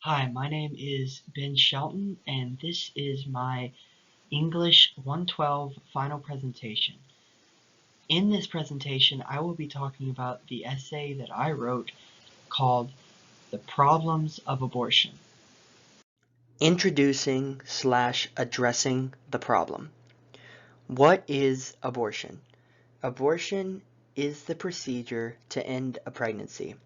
Hi, my name is Ben Shelton, and this is my English 112 final presentation. In this presentation, I will be talking about the essay that I wrote called The Problems of Abortion. Introducing/addressing the problem. What is abortion? Abortion is the procedure to end a pregnancy.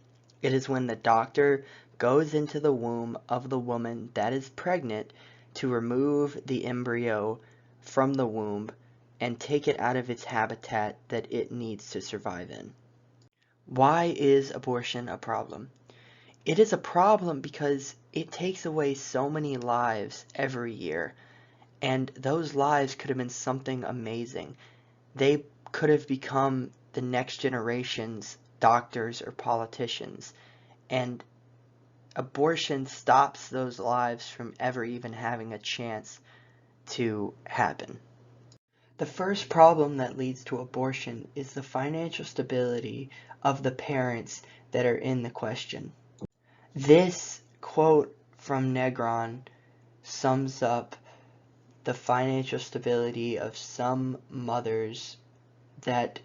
It is when the doctor goes into the womb of the woman that is pregnant to remove the embryo from the womb and take it out of its habitat that it needs to survive in. Why is abortion a problem? It is a problem because it takes away so many lives every year, and those lives could have been something amazing. They could have become the next generation's doctors or politicians, and abortion stops those lives from ever even having a chance to happen. The first problem that leads to abortion is the financial stability of the parents that are in the question. This quote from Negron sums up the financial stability of some mothers that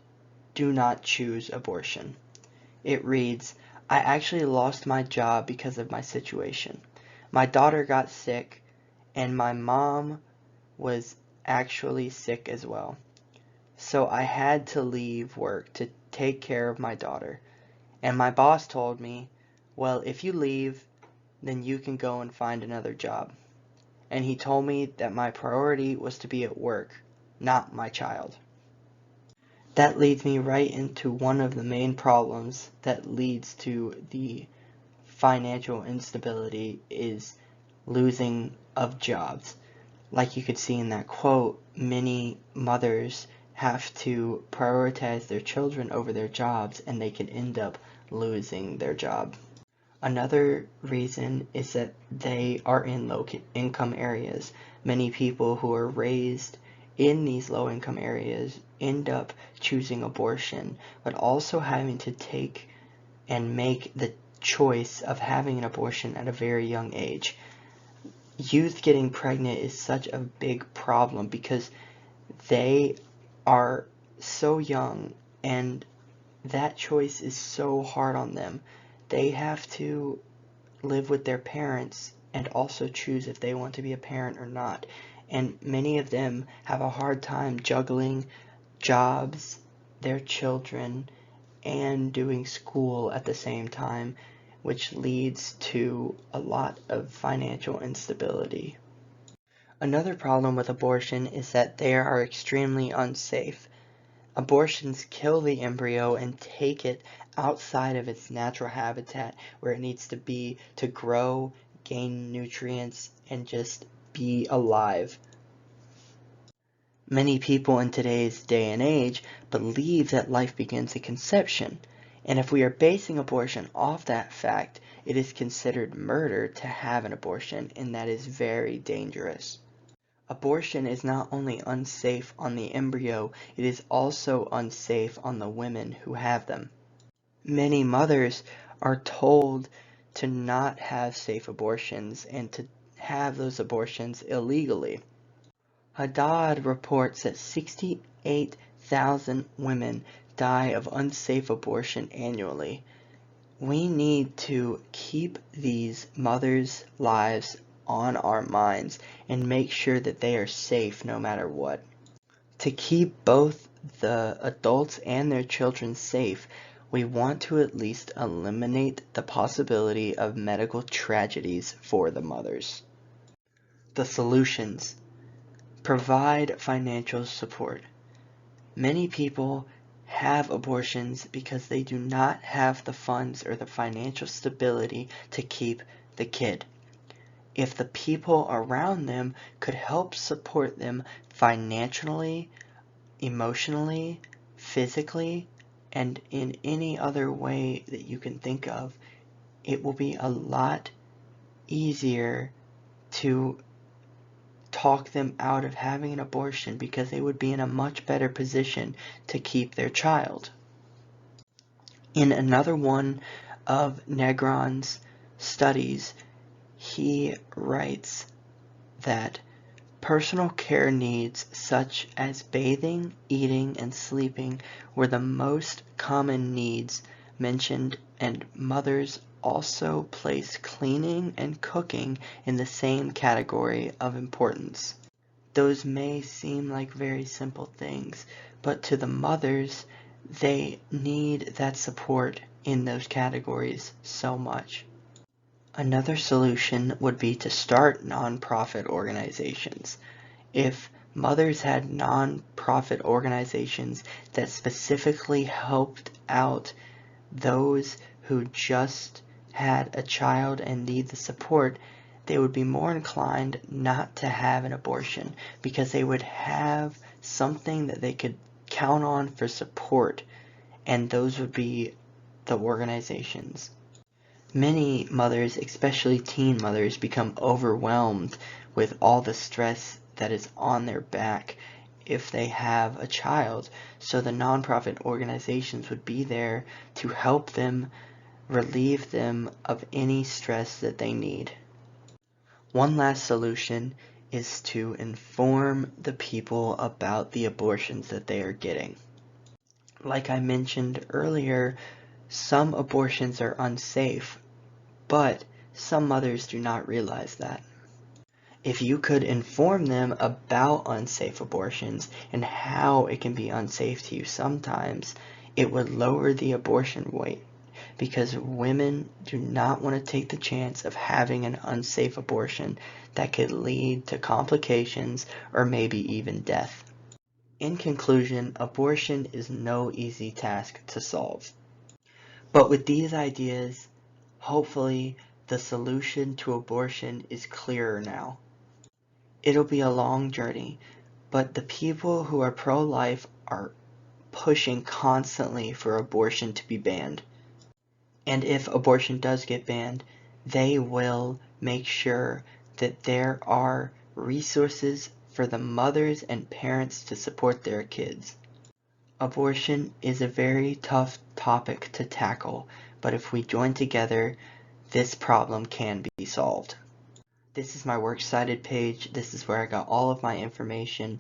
do not choose abortion. It reads, "I actually lost my job because of my situation. My daughter got sick, and my mom was actually sick as well. So I had to leave work to take care of my daughter. And my boss told me, well, if you leave, then you can go and find another job. And he told me that my priority was to be at work, not my child." That leads me right into one of the main problems that leads to the financial instability is losing of jobs. Like you could see in that quote, many mothers have to prioritize their children over their jobs, and they can end up losing their job. Another reason is that they are in low income areas. Many people who are raised in these low income areas end up choosing abortion, but also having to take and make the choice of having an abortion at a very young age. Youth getting pregnant is such a big problem because they are so young, and that choice is so hard on them. They have to live with their parents and also choose if they want to be a parent or not. And many of them have a hard time juggling jobs, their children, and doing school at the same time, which leads to a lot of financial instability. Another problem with abortion is that they are extremely unsafe. Abortions kill the embryo and take it outside of its natural habitat where it needs to be to grow, gain nutrients, and just be alive. Many people in today's day and age believe that life begins at conception, and if we are basing abortion off that fact, it is considered murder to have an abortion, and that is very dangerous. Abortion is not only unsafe on the embryo, it is also unsafe on the women who have them. Many mothers are told to not have safe abortions and to have those abortions illegally. Haddad reports that 68,000 women die of unsafe abortion annually. We need to keep these mothers' lives on our minds and make sure that they are safe no matter what. To keep both the adults and their children safe, we want to at least eliminate the possibility of medical tragedies for the mothers. The solutions: provide financial support. Many people have abortions because they do not have the funds or the financial stability to keep the kid. If the people around them could help support them financially, emotionally, physically, and in any other way that you can think of, it will be a lot easier to talk them out of having an abortion because they would be in a much better position to keep their child. In another one of Negron's studies, he writes that personal care needs such as bathing, eating, and sleeping were the most common needs mentioned, and mothers also place cleaning and cooking in the same category of importance. Those may seem like very simple things, but to the mothers, they need that support in those categories so much. Another solution would be to start nonprofit organizations. If mothers had nonprofit organizations that specifically helped out those who just had a child and need the support, they would be more inclined not to have an abortion because they would have something that they could count on for support, and those would be the organizations. Many mothers, especially teen mothers, become overwhelmed with all the stress that is on their back if they have a child, so the nonprofit organizations would be there to help them, relieve them of any stress that they need. One last solution is to inform the people about the abortions that they are getting. Like I mentioned earlier, some abortions are unsafe, but some mothers do not realize that. If you could inform them about unsafe abortions and how it can be unsafe to you sometimes, it would lower the abortion rate because women do not want to take the chance of having an unsafe abortion that could lead to complications or maybe even death. In conclusion, abortion is no easy task to solve. But with these ideas, hopefully the solution to abortion is clearer now. It'll be a long journey, but the people who are pro-life are pushing constantly for abortion to be banned. And if abortion does get banned, they will make sure that there are resources for the mothers and parents to support their kids. Abortion is a very tough topic to tackle, but if we join together, this problem can be solved. This is my works cited page. This is where I got all of my information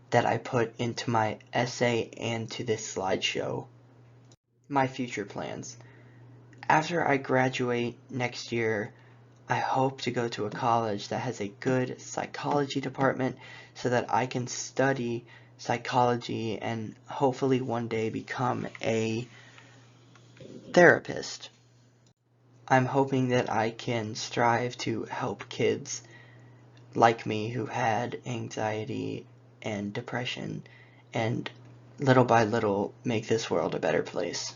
that I put into my essay and to this slideshow. My future plans. After I graduate next year, I hope to go to a college that has a good psychology department so that I can study psychology and hopefully one day become a therapist. I'm hoping that I can strive to help kids like me who had anxiety and depression and little by little make this world a better place.